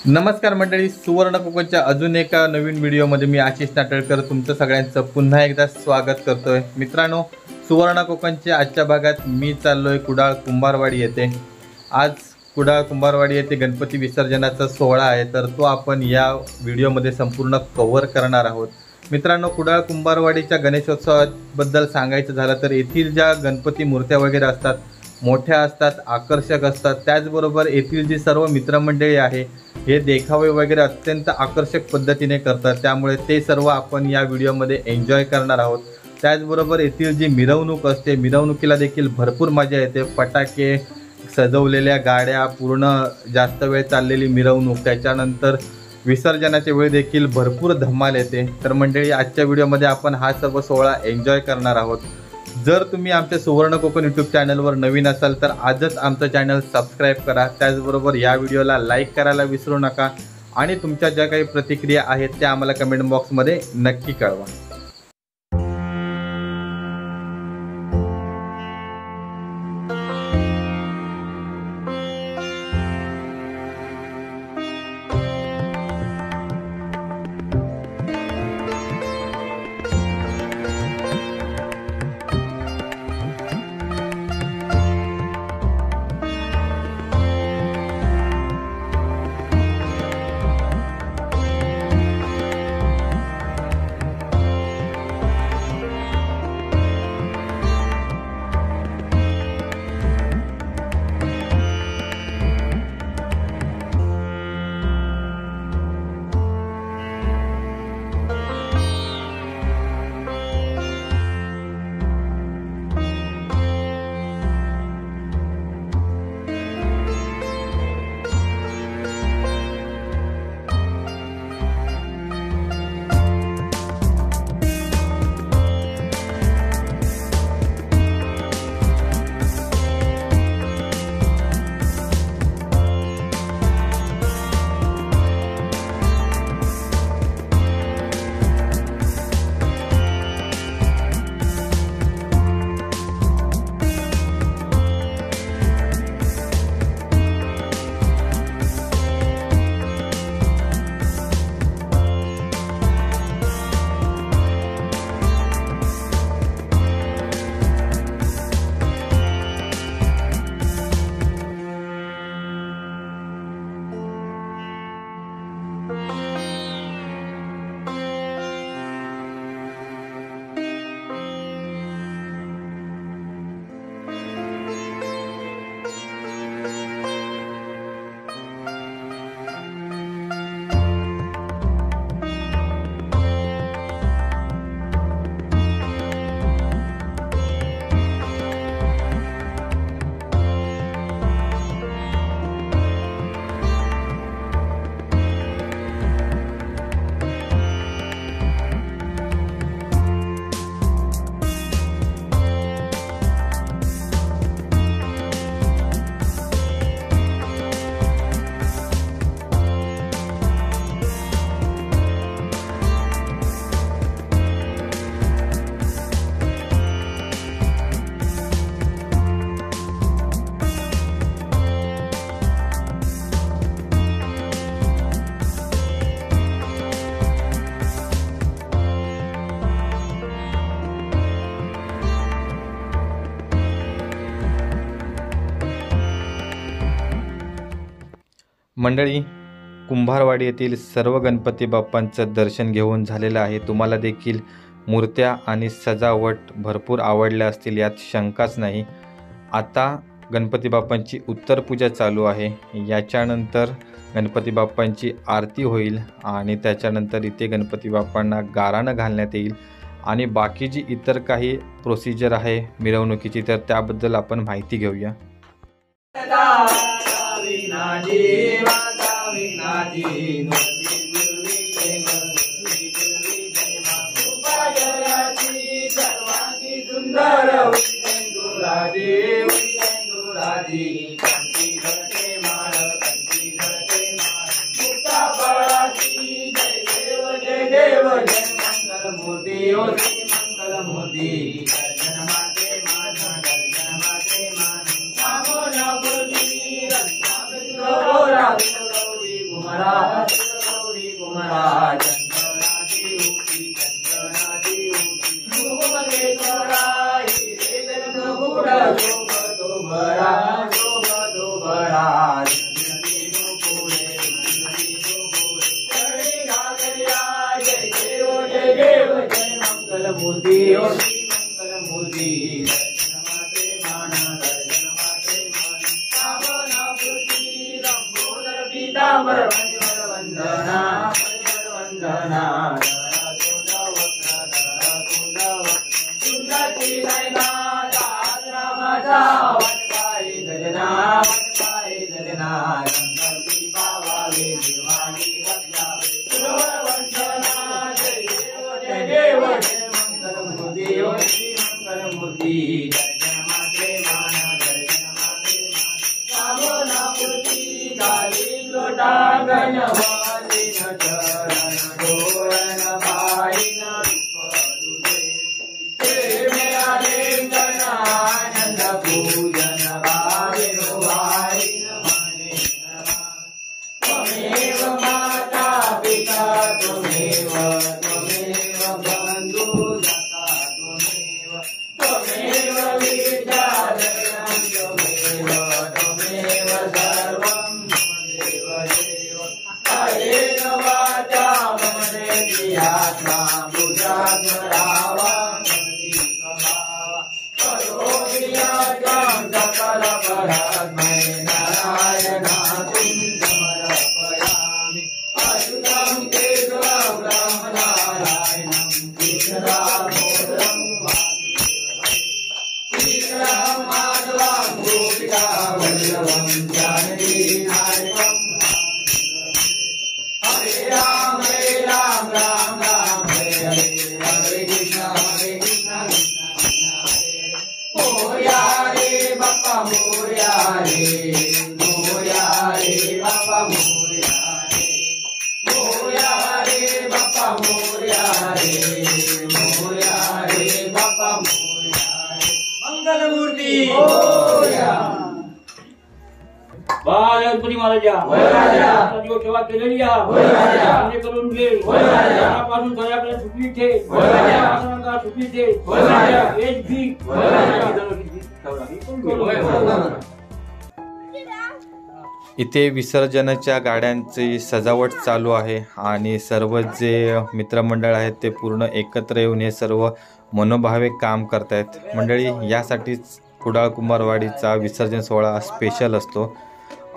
नमस्कार मंडळी, सुवर्ण कोकणच्या अजून एका नवीन व्हिडिओमध्ये मी आशिष नाटळकर तुमचं सगळ्यांचं पुन्हा एकदा स्वागत करतोय। मित्रांनो, सुवर्ण कोकणच्या आजच्या भागात मी चाललोय कुडाळ कुंभारवाडी येथे। आज कुडाळ कुंभारवाडी येथे गणपती विसर्जनाचा सोहळा आहे, तर तो आपण या व्हिडिओमध्ये संपूर्ण कव्हर करणार आहोत। मित्रांनो, कुडाळ कुंभारवाडीच्या गणेशोत्सवाबद्दल सांगायचं झालं तर येथील ज्या गणपती मूर्त्या वगैरे असतात मोठ्या असतात, आकर्षक असतात। त्याचबरोबर येथील जी सर्व मित्रमंडळी आहे हे देखावे वगैरे अत्यंत आकर्षक पद्धतीने करतात, त्यामुळे ते सर्व आपण या व्हिडिओमध्ये एन्जॉय करणार आहोत। त्याचबरोबर येथील जी मिरवणूक असते, मिरवणुकीला देखील भरपूर मजा येते। फटाके, सजवलेल्या गाड्या, पूर्ण जास्त वेळ चाललेली मिरवणूक, त्याच्यानंतर विसर्जनाच्या वेळी देखील भरपूर धमाल येते। तर मंडळी, आजच्या व्हिडिओमध्ये आपण हा सर्व सोहळा एन्जॉय करणार आहोत। जर तुम्ही आमच्या सुवर्ण कोकण यूट्यूब चॅनलवर नवीन असाल तर आजच आमचं चॅनल सबस्क्राईब करा। त्याचबरोबर या व्हिडिओला लाईक करायला विसरू नका आणि तुमच्या ज्या काही प्रतिक्रिया आहेत त्या आम्हाला कमेंट बॉक्समध्ये नक्की कळवा। मंडळी, कुंभारवाडी येथील सर्व गणपती बाप्पांचं दर्शन घेऊन झालेलं आहे। तुम्हाला देखील मूर्त्या आणि सजावट भरपूर आवडल्या असतील यात शंकाच नाही। आता गणपती बाप्पांची उत्तर पूजा चालू आहे। याच्यानंतर गणपती बाप्पांची आरती होईल आणि त्याच्यानंतर इथे गणपती बाप्पांना गाराणं घालण्यात येईल आणि बाकी जी इतर काही प्रोसिजर आहे मिरवणुकीची, तर त्याबद्दल आपण माहिती घेऊया। Mara दुबरा दुबरा जय देव जय मंगल मूर्ति मंगल मूर्ति दर्शन मात्रे माना दर्शन मात्रे माना कामना पूर्ति लंबोदर पीतांबर वंदना वंदना वंदना गणपती महाराजा जो सेवा केलेली आहे करून घे पासून सगळ्या सुखी ठे सुखी ठे एक भीक इथे विसर्जनाच्या गाड्यांची सजावट चालू आहे आणि सर्व जे मित्रमंडळ आहेत ते पूर्ण एकत्र येऊन हे सर्व मनोभावे काम करतायत. मंडळी, यासाठीच कुडाळ कुंभारवाडीचा विसर्जन सोहळा स्पेशल असतो.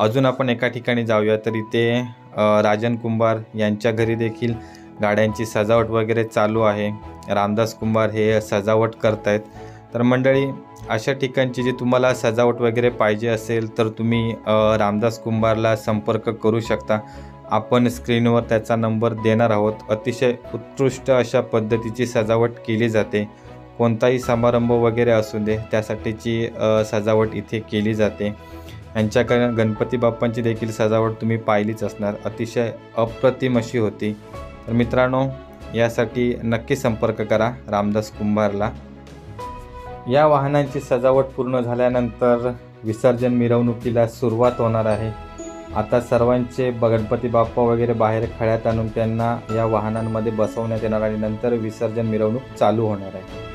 अजून आपण एका ठिकाणी जाऊया तर इथे राजन कुंभार यांच्या घरी देखील गाड्यांची सजावट वगैरे चालू आहे. रामदास कुंभार हे सजावट करतायत. तर मंडळी, अशा ठिकाणची जी तुम्हाला सजावट वगैरे पाहिजे असेल तर तुम्ही रामदास कुंभारला संपर्क करू शकता. आपण स्क्रीनवर त्याचा नंबर देणार आहोत. अतिशय उत्कृष्ट अशा पद्धतीची सजावट केली जाते. कोणताही समारंभ वगैरे असू दे त्यासाठीची सजावट इथे केली जाते. यांच्याकडे गणपती बाप्पांची देखील सजावट तुम्ही पाहिलीच असणार. अतिशय अप्रतिम अशी होती. तर मित्रांनो, यासाठी नक्की संपर्क करा रामदास कुंभारला. या वाहनांची सजावट पूर्ण झाल्यानंतर विसर्जन मिरवणुकीला सुरुवात होणार आहे. आता सर्वांचे गणपती बाप्पा वगैरे बाहेर खळ्यात आणून त्यांना या वाहनांमध्ये बसवण्यात येणार आणि नंतर विसर्जन मिरवणूक चालू होणार आहे.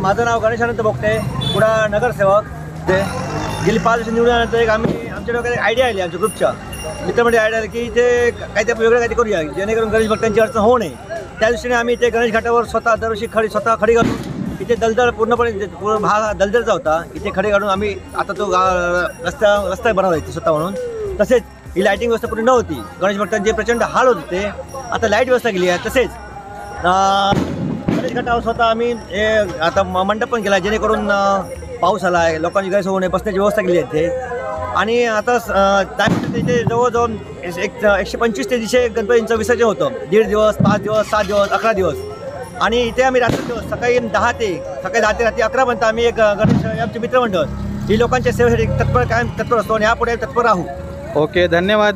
माझं नाव गणेश अनंत बोगटे, कुडाळ नगरसेवक. गेली 5 वर्ष निवडून आल्यानंतर एक आमच्या डोक्यात एक आयडिया आली, आमच्या ग्रुपच्या मित्रांमध्ये आयडिया आली की इथे काहीतरी वेगळं काहीतरी करूया जेणेकरून गणेश भक्तांची अडचण होऊ नये. त्या दृष्टीने आम्ही इथे गणेश घाटावर स्वतः दरवर्षी खडी घालून इथे दलदल पूर्णपणे भाग दलदलचा होता. इथे खडे काढून आम्ही आता तो रस्ता बनवला इथे स्वतः म्हणून. तसेच ही लाईटिंग व्यवस्था पूर्ण नव्हती, गणेश भक्तांचे प्रचंड हाल होत होते. आता लाईट व्यवस्था केली आहे. तसेच गणेश घाटावर स्वतः आम्ही आता मंडप पण केला जेणेकरून पाऊस आला आहे, लोकांची गैरसोय होऊ नये, बसण्याची व्यवस्था केली आहे इथे. आणि आता इथे जवळजवळ 125 ते 100 गणपतींचं विसर्जन होतं. 1.5 दिवस, 5 दिवस, 7 दिवस, 11 दिवस. आणि इथे आम्ही सकाळी 10 ते रात्री 11 पर्यंत आम्ही एक गणेश आमचे मित्रमंडळ ही लोकांच्या सेवेसाठी तत्पर असतो आणि यापुढे तत्पर राहू. ओके, धन्यवाद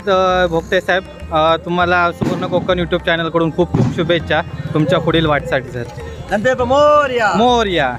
भोगटे साहेब. तुम्हाला सुवर्ण कोकण यूट्यूब चॅनलकडून खूप खूप शुभेच्छा तुमच्या पुढील वाटसाठी सर. गणपती मोरया मोरया.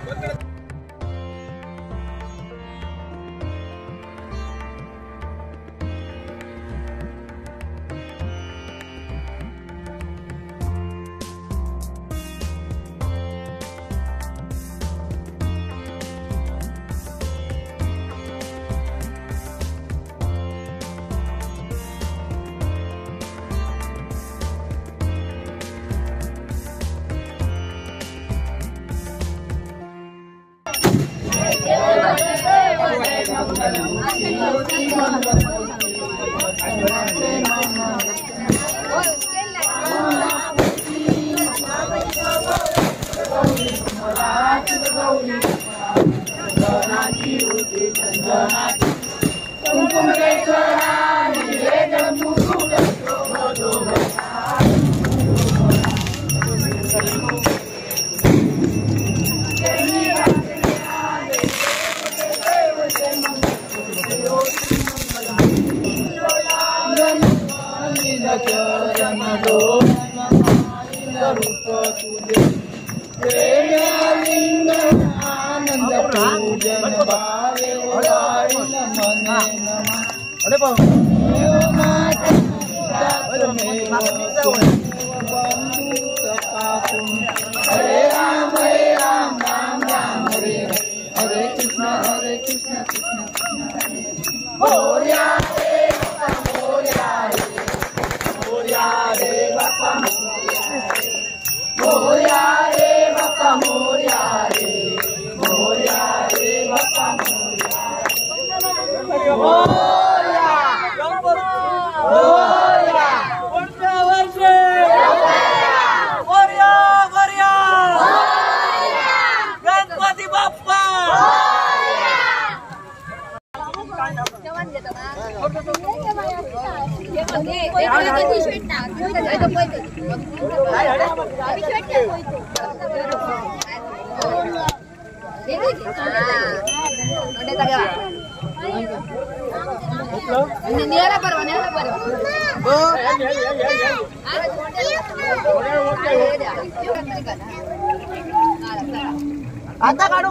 आता काढू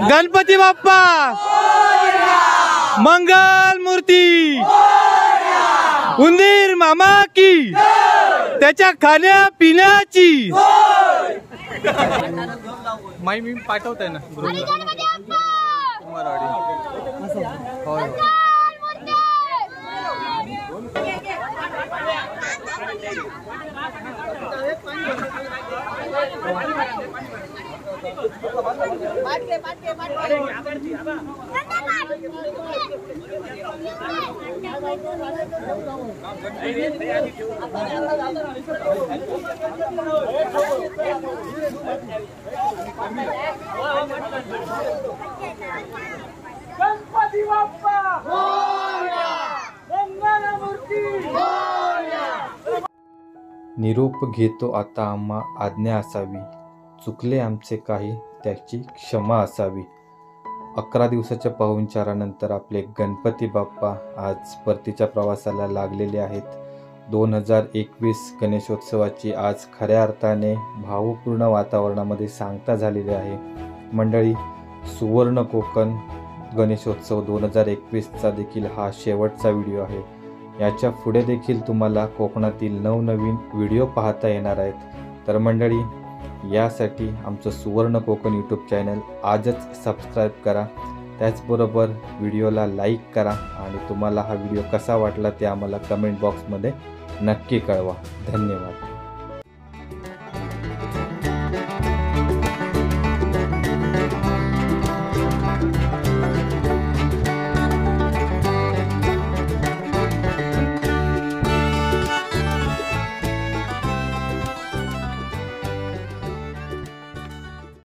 गणपती बाप्पा मंगल मूर्ती उंदीर मामा की त्याच्या खाण्या पिण्याची माई मी पाठवताय ना कुंभारवाडी होय गणपती बाप्पा मोरया, मंगलमूर्ती मोरया. निरोप घेतो आता आम्हा आज्ञा असावी, चुकले आमचे काही त्याची क्षमा असावी. 11 दिवसाच्या पाहुणचारानंतर आपले गणपती बाप्पा आज परतीच्या प्रवासाला लागलेले आहेत. 2021 गणेशोत्सवाची आज खऱ्या अर्थाने भावपूर्ण वातावरणामध्ये सांगता झालेली आहे. मंडळी, सुवर्ण कोकण गणेशोत्सव 2021चा देखील हा शेवटचा व्हिडिओ आहे. याच्या पुढे देखील तुम्हाला कोकणातील नवनवीन व्हिडिओ पाहता येणार आहेत. तर मंडळी, यासाठी आमचं सुवर्ण कोकण यूट्यूब चॅनल आजच सबस्क्राईब करा. त्याचबरोबर व्हिडिओला लाईक करा आणि तुम्हाला हा व्हिडिओ कसा वाटला ते आम्हाला कमेंट बॉक्समध्ये नक्की कळवा. धन्यवाद.